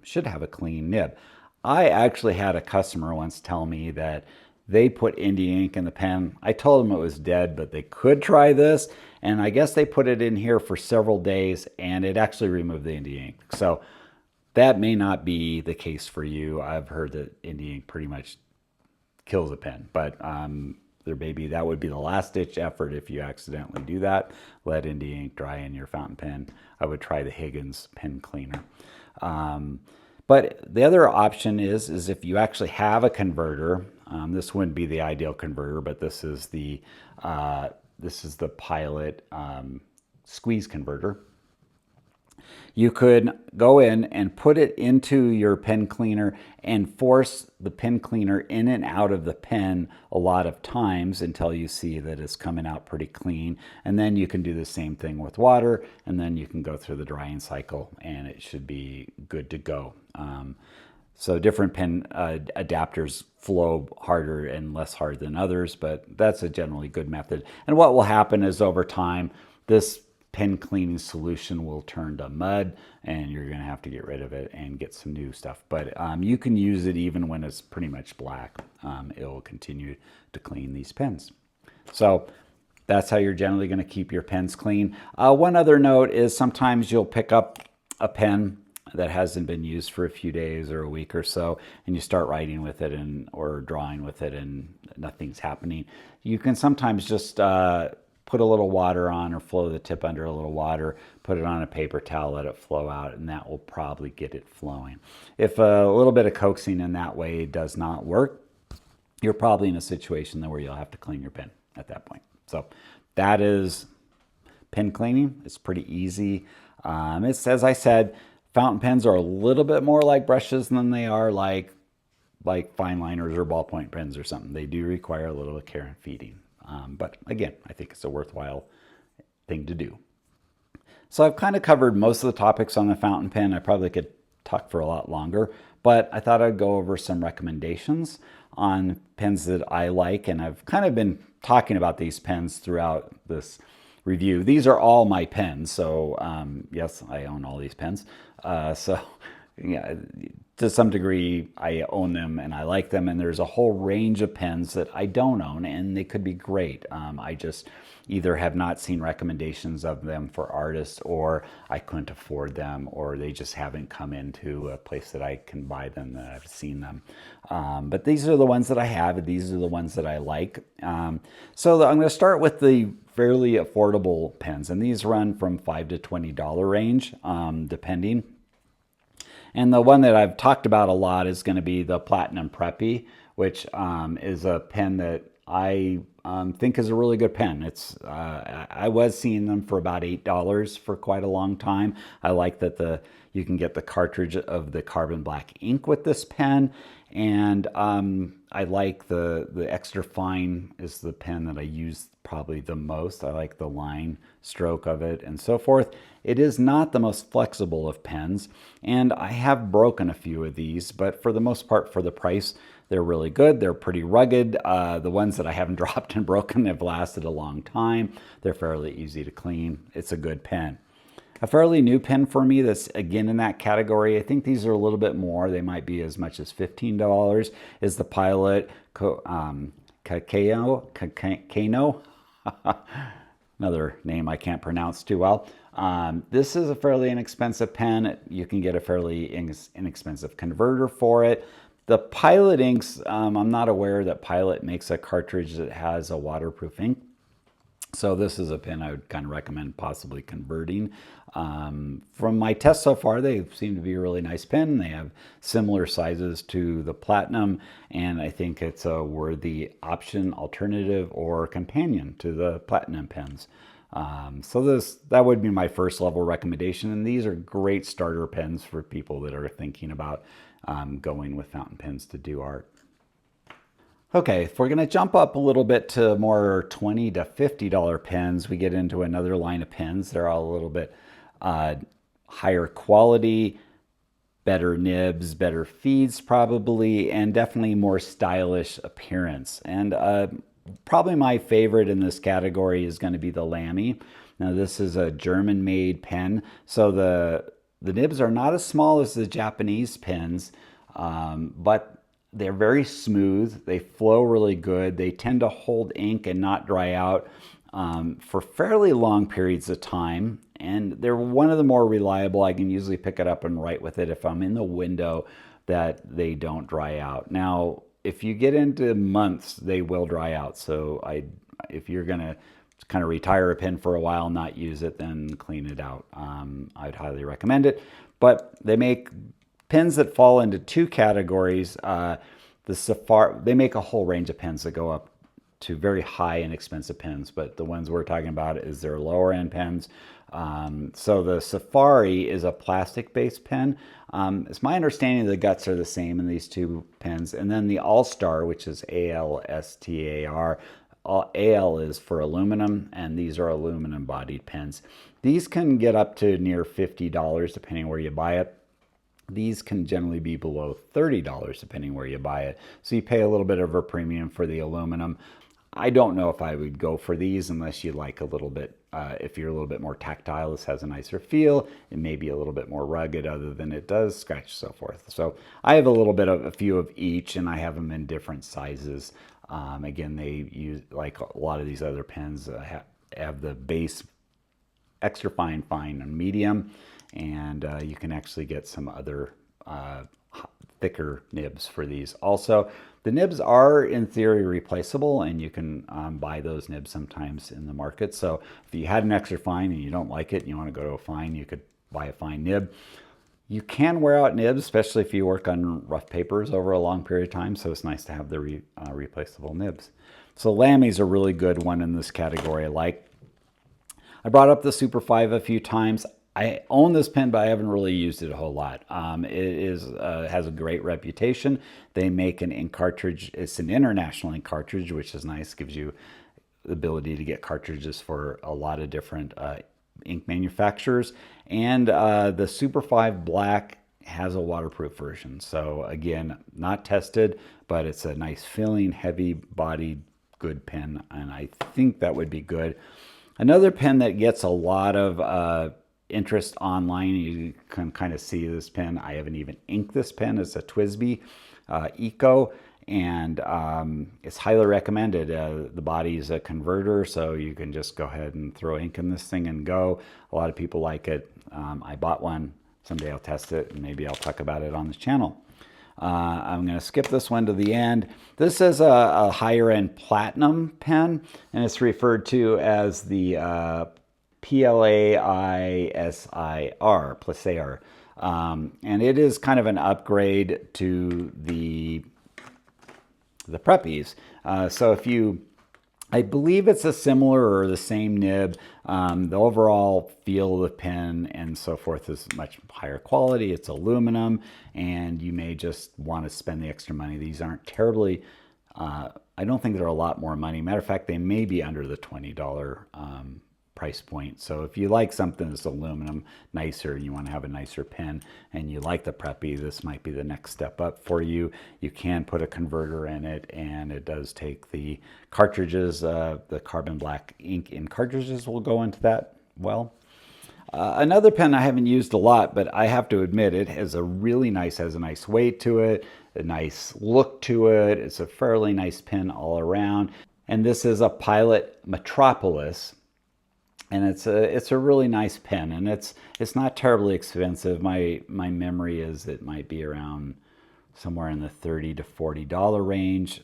should have a clean nib. I actually had a customer once tell me that they put India ink in the pen. I told them it was dead, but they could try this, and I guess they put it in here for several days, and it actually removed the India ink. So that may not be the case for you. I've heard that India ink pretty much kills a pen, but that would be the last ditch effort if you accidentally do that. Let India ink dry in your fountain pen. I would try the Higgins pen cleaner. But the other option is if you actually have a converter. This wouldn't be the ideal converter, but this is the Pilot squeeze converter. You could go in and put it into your pen cleaner and force the pen cleaner in and out of the pen a lot of times until you see that it's coming out pretty clean. And then you can do the same thing with water, and then you can go through the drying cycle and it should be good to go. So different pen adapters flow harder and less hard than others, but that's a generally good method. And what will happen is over time, this pen cleaning solution will turn to mud, and you're going to have to get rid of it and get some new stuff. But you can use it even when it's pretty much black. It will continue to clean these pens. So that's how you're generally going to keep your pens clean. One other note is sometimes you'll pick up a pen that hasn't been used for a few days or a week or so, and you start writing with it or drawing with it and nothing's happening. You can sometimes just put a little water on, or flow the tip under a little water, put it on a paper towel, let it flow out, and that will probably get it flowing. If a little bit of coaxing in that way does not work, you're probably in a situation where you'll have to clean your pen at that point. So that is pen cleaning. It's pretty easy. It's, as I said, fountain pens are a little bit more like brushes than they are like fine liners or ballpoint pens or something. They do require a little care and feeding. But again, I think it's a worthwhile thing to do. So I've kind of covered most of the topics on the fountain pen. I probably could talk for a lot longer, but I thought I'd go over some recommendations on pens that I like. And I've kind of been talking about these pens throughout this review. These are all my pens, so yes, I own all these pens. So yeah, to some degree, I own them and I like them. And there's a whole range of pens that I don't own, and they could be great. I just either have not seen recommendations of them for artists, or I couldn't afford them, or they just haven't come into a place that I can buy them, that I've seen them. But these are the ones that I have. These are the ones that I like. So I'm going to start with the fairly affordable pens, and these run from $5 to $20 range, depending. And the one that I've talked about a lot is going to be the Platinum Preppy, which is a pen that I think is a really good pen. I was seeing them for about $8 for quite a long time. I like that you can get the cartridge of the carbon black ink with this pen, and I like the extra fine is the pen that I use probably the most. I like the line stroke of it and so forth. It is not the most flexible of pens, and I have broken a few of these, but for the most part, for the price, they're really good. They're pretty rugged. The ones that I haven't dropped and broken have lasted a long time. They're fairly easy to clean. It's a good pen. A fairly new pen for me that's, again, in that category, I think these are a little bit more. They might be as much as $15, is the Pilot Kano. Another name I can't pronounce too well. This is a fairly inexpensive pen. You can get a fairly inexpensive converter for it. The Pilot inks, I'm not aware that Pilot makes a cartridge that has a waterproof ink. So this is a pen I would kind of recommend possibly converting. From my tests so far, they seem to be a really nice pen. They have similar sizes to the Platinum, and I think it's a worthy option, alternative, or companion to the Platinum pens. So that would be my first level recommendation, and these are great starter pens for people that are thinking about going with fountain pens to do art. Okay, if we're going to jump up a little bit to more $20 to $50 pens, we get into another line of pens. They're all a little bit higher quality, better nibs, better feeds probably, and definitely more stylish appearance. And probably my favorite in this category is going to be the Lamy. Now this is a German-made pen, so the nibs are not as small as the Japanese pens, but they're very smooth. They flow really good. They tend to hold ink and not dry out for fairly long periods of time. And they're one of the more reliable. I can usually pick it up and write with it if I'm in the window that they don't dry out. Now, if you get into months, they will dry out. So if you're going to kind of retire a pen for a while and not use it, then clean it out. I'd highly recommend it. But they make pens that fall into two categories. They make a whole range of pens that go up to very high and expensive pens, but the ones we're talking about is their lower end pens. So the Safari is a plastic-based pen. It's my understanding the guts are the same in these two pens. And then the All-Star, which is ALSTAR. AL is for aluminum, and these are aluminum-bodied pens. These can get up to near $50 depending where you buy it. These can generally be below $30 depending where you buy it. So you pay a little bit of a premium for the aluminum. I don't know if I would go for these unless you like a little bit, if you're a little bit more tactile. This has a nicer feel. It may be a little bit more rugged other than it does scratch, so forth. So I have a few of each, and I have them in different sizes. Again, they use, like a lot of these other pens, have the base extra fine, and medium. And you can actually get some other thicker nibs for these. Also, the nibs are in theory replaceable, and you can buy those nibs sometimes in the market. So if you had an extra fine and you don't like it and you want to go to a fine, you could buy a fine nib. You can wear out nibs, especially if you work on rough papers over a long period of time. So it's nice to have the replaceable nibs. So Lamy's a really good one in this category. I brought up the Super 5 a few times. I own this pen, but I haven't really used it a whole lot. It has a great reputation. They make an ink cartridge. It's an international ink cartridge, which is nice. Gives you the ability to get cartridges for a lot of different ink manufacturers. And the Super 5 Black has a waterproof version. So again, not tested, but it's a nice feeling, heavy-bodied, good pen, and I think that would be good. Another pen that gets a lot of interest online, you can kind of see this pen. I haven't even inked this pen. It's a TWSBI Eco, and it's highly recommended. The body is a converter, so you can just go ahead and throw ink in this thing and go. A lot of people like it. I bought one. Someday I'll test it, and maybe I'll talk about it on this channel. I'm going to skip this one to the end. This is a higher end platinum pen, and it's referred to as the Plaisir. And it is kind of an upgrade to the Preppies. So if you, I believe it's a similar or the same nib. The overall feel of the pen and so forth is much higher quality. It's aluminum, and you may just want to spend the extra money. These aren't terribly, I don't think they're a lot more money. Matter of fact, they may be under the $20 price point. So if you like something that's aluminum, nicer, and you want to have a nicer pen, and you like the Preppy, this might be the next step up for you. You can put a converter in it, and it does take the cartridges. The carbon black ink in cartridges will go into that well. Another pen I haven't used a lot, but I have to admit it has a really nice, has a nice weight to it, a nice look to it. It's a fairly nice pen all around. And this is a Pilot Metropolis. And it's a really nice pen, and it's not terribly expensive. My memory is it might be around somewhere in the $30 to $40 range.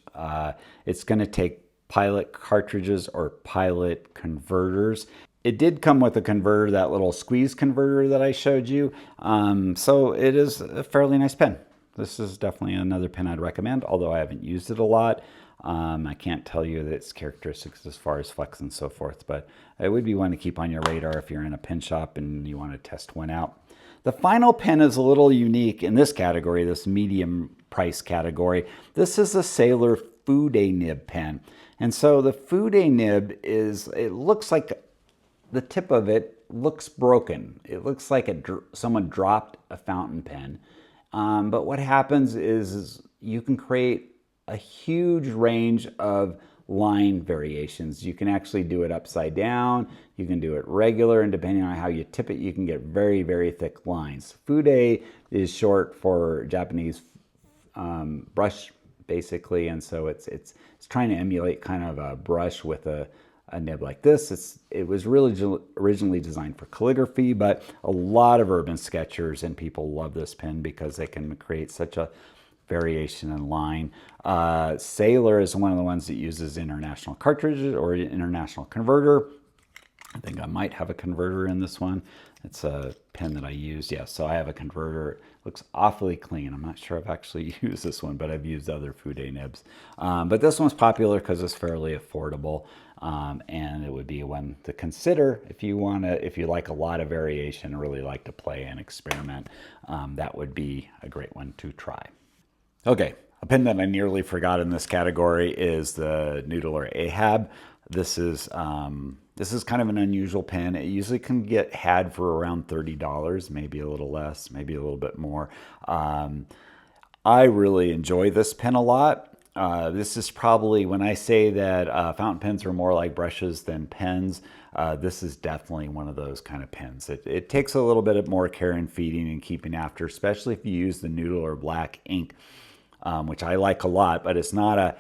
It's going to take Pilot cartridges or Pilot converters. It did come with a converter, that little squeeze converter that I showed you. So it is a fairly nice pen. This is definitely another pen I'd recommend, although I haven't used it a lot. I can't tell you its characteristics as far as flex and so forth, but it would be one to keep on your radar if you're in a pen shop and you want to test one out. The final pen is a little unique in this category, this medium price category. This is a Sailor Fude nib pen. And so the Fude nib is, it looks like the tip of it looks broken. It looks like someone dropped a fountain pen. But what happens is you can create a huge range of line variations. You can actually do it upside down, you can do it regular, and depending on how you tip it, you can get very, very thick lines. Fude is short for Japanese brush, basically, and so it's trying to emulate kind of a brush with a nib like this. It was really originally designed for calligraphy, but a lot of urban sketchers and people love this pen because they can create such a variation in line. Sailor is one of the ones that uses international cartridges or international converter. I think I might have a converter in this one. It's a pen that I use. Yeah, so I have a converter. It looks awfully clean. I'm not sure I've actually used this one, but I've used other Fude nibs. But this one's popular because it's fairly affordable, and it would be one to consider if you like a lot of variation and really like to play and experiment. That would be a great one to try. Okay, a pen that I nearly forgot in this category is the Noodler Ahab. This is kind of an unusual pen. It usually can get had for around $30, maybe a little less, maybe a little bit more. I really enjoy this pen a lot. This is probably, when I say that fountain pens are more like brushes than pens, this is definitely one of those kind of pens. It takes a little bit more care and feeding and keeping after, especially if you use the Noodler black ink. Which I like a lot, but it's not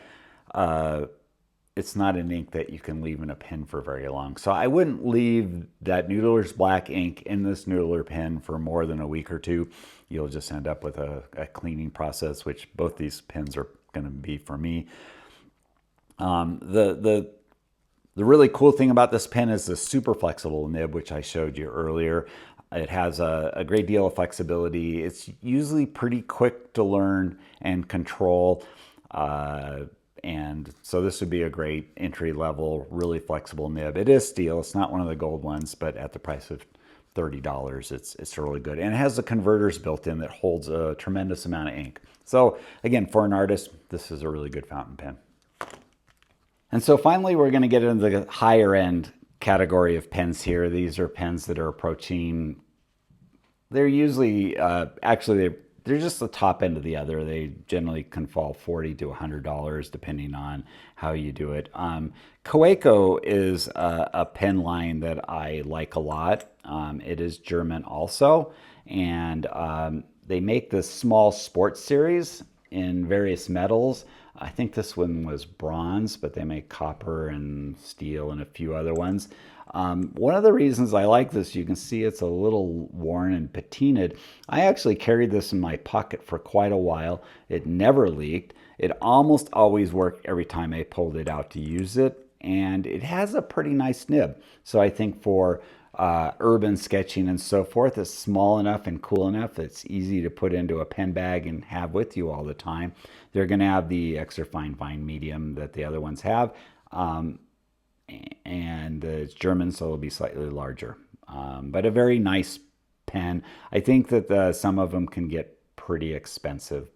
an ink that you can leave in a pen for very long. So I wouldn't leave that Noodler's black ink in this Noodler pen for more than a week or two. You'll just end up with a cleaning process, which both these pens are going to be for me. The really cool thing about this pen is the super flexible nib, which I showed you earlier. It has a great deal of flexibility. It's usually pretty quick to learn and control. And so this would be a great entry level, really flexible nib. It is steel. It's not one of the gold ones, but at the price of $30, it's really good. And it has the converters built in that holds a tremendous amount of ink. So again, for an artist, this is a really good fountain pen. And so finally, we're going to get into the higher end category of pens here. These are pens that are approaching, they're usually, they're just the top end of the other. They generally can fall $40 to $100 depending on how you do it. Kaweco is a pen line that I like a lot. It is German also, and they make this small sports series in various metals. I think this one was bronze, but they make copper and steel and a few other ones. One of the reasons I like this, you can see it's a little worn and patinaed. I actually carried this in my pocket for quite a while. It never leaked. It almost always worked every time I pulled it out to use it. And it has a pretty nice nib. So I think for urban sketching and so forth, it's small enough and cool enough that it's easy to put into a pen bag and have with you all the time. They're going to have the extra fine medium that the other ones have. And it's German, so it'll be slightly larger. But a very nice pen. I think that some of them can get pretty expensive.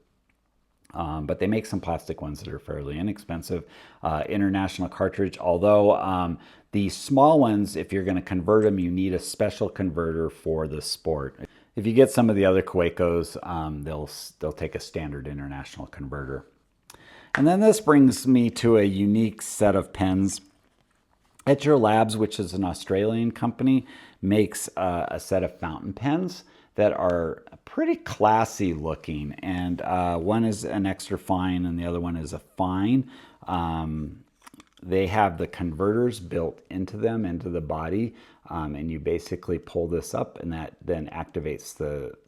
But they make some plastic ones that are fairly inexpensive. International cartridge, although the small ones, if you're going to convert them, you need a special converter for the sport. If you get some of the other Kawecos, they'll take a standard international converter. And then this brings me to a unique set of pens. Etcher Labs, which is an Australian company, makes a set of fountain pens that are pretty classy looking, and one is an extra fine and the other one is a fine. They have the converters built into them, into the body, and you basically pull this up and that then activates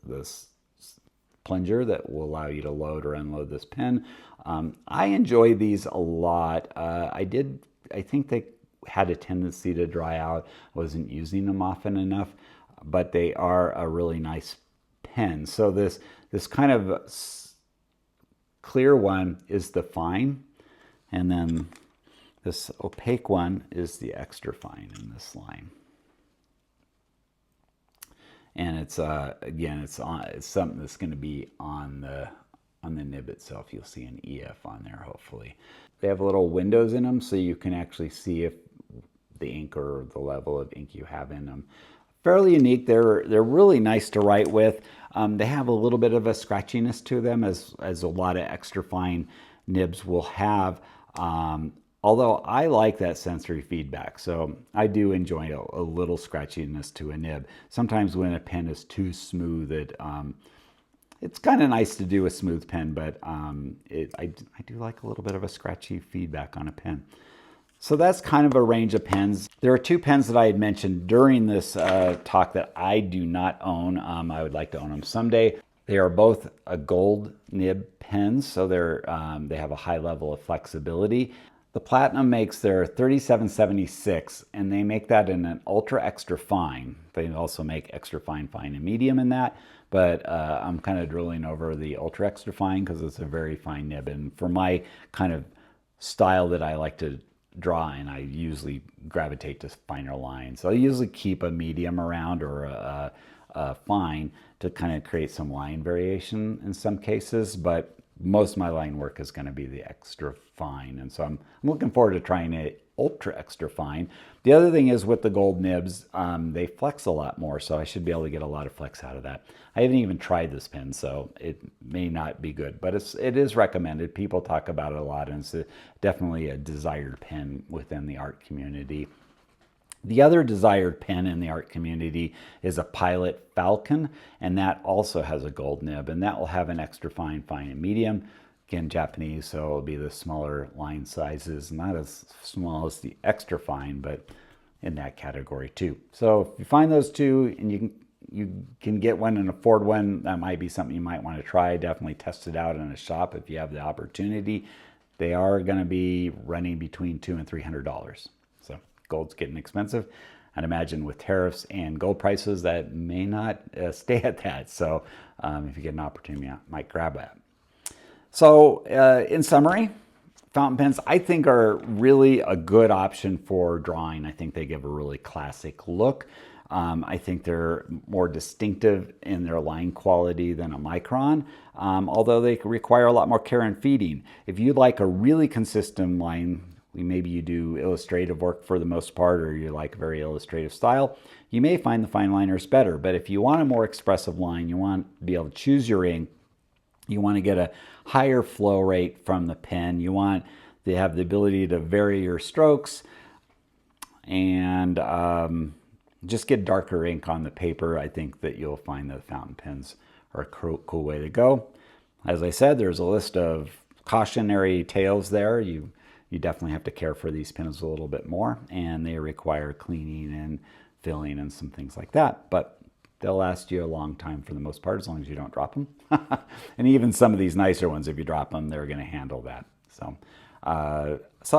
this plunger that will allow you to load or unload this pen. I enjoy these a lot. I think they had a tendency to dry out. I wasn't using them often enough, but they are a really nice pen. So this kind of clear one is the fine, and then this opaque one is the extra fine in this line. And it's again, it's something that's going to be on the nib itself. You'll see an EF on there, hopefully. They have little windows in them, so you can actually see if the ink or the level of ink you have in them. Fairly unique. They're really nice to write with. They have a little bit of a scratchiness to them, as a lot of extra fine nibs will have. Although I like that sensory feedback, so I do enjoy a little scratchiness to a nib. Sometimes when a pen is too smooth, it's kind of nice to do a smooth pen, but I do like a little bit of a scratchy feedback on a pen. So that's kind of a range of pens. There are two pens that I had mentioned during this talk that I do not own. I would like to own them someday. They are both a gold nib pens, so they have a high level of flexibility. The Platinum makes their 3776, and they make that in an ultra extra fine. They also make extra fine, and medium in that, but I'm kind of drilling over the ultra extra fine because it's a very fine nib, and for my kind of style that I like to draw in, I usually gravitate to finer lines. So I usually keep a medium around or a fine to kind of create some line variation in some cases, but most of my line work is going to be the extra fine, and so I'm looking forward to trying it ultra extra fine. The other thing is with the gold nibs, they flex a lot more, so I should be able to get a lot of flex out of that. I haven't even tried this pen, so it may not be good, but it is recommended. People talk about it a lot, and it's definitely a desired pen within the art community. The other desired pen in the art community is a Pilot Falcon, and that also has a gold nib, and that will have an extra fine, and medium. Again, Japanese, so it'll be the smaller line sizes, not as small as the extra fine, but in that category too. So if you find those two and you can get one and afford one, that might be something you might want to try. Definitely test it out in a shop if you have the opportunity. They are going to be running between $200 and $300. So gold's getting expensive. I'd imagine with tariffs and gold prices that may not stay at that. So if you get an opportunity, I might grab that. So in summary, fountain pens I think are really a good option for drawing. I think they give a really classic look. I think they're more distinctive in their line quality than a Micron, although they require a lot more care and feeding. If you like a really consistent line, maybe you do illustrative work for the most part, or you like a very illustrative style, you may find the fine liners better. But if you want a more expressive line, you want to be able to choose your ink, you want to get a higher flow rate from the pen, you want They have the ability to vary your strokes and just get darker ink on the paper. I think that you'll find that fountain pens are a cool way to go. As I said, there's a list of cautionary tales there. You definitely have to care for these pens a little bit more, and they require cleaning and filling and some things like that. But they'll last you a long time for the most part, as long as you don't drop them. And even some of these nicer ones, if you drop them, they're going to handle that. So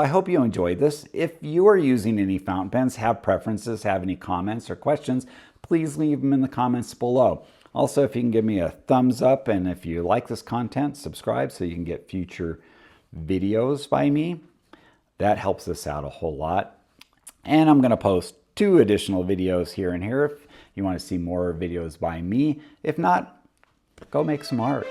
I hope you enjoyed this. If you are using any fountain pens, have preferences, have any comments or questions, please leave them in the comments below. Also, if you can give me a thumbs up, and if you like this content, subscribe so you can get future videos by me. That helps us out a whole lot. And I'm going to post 2 additional videos here and here if you want to see more videos by me. If not, go make some art.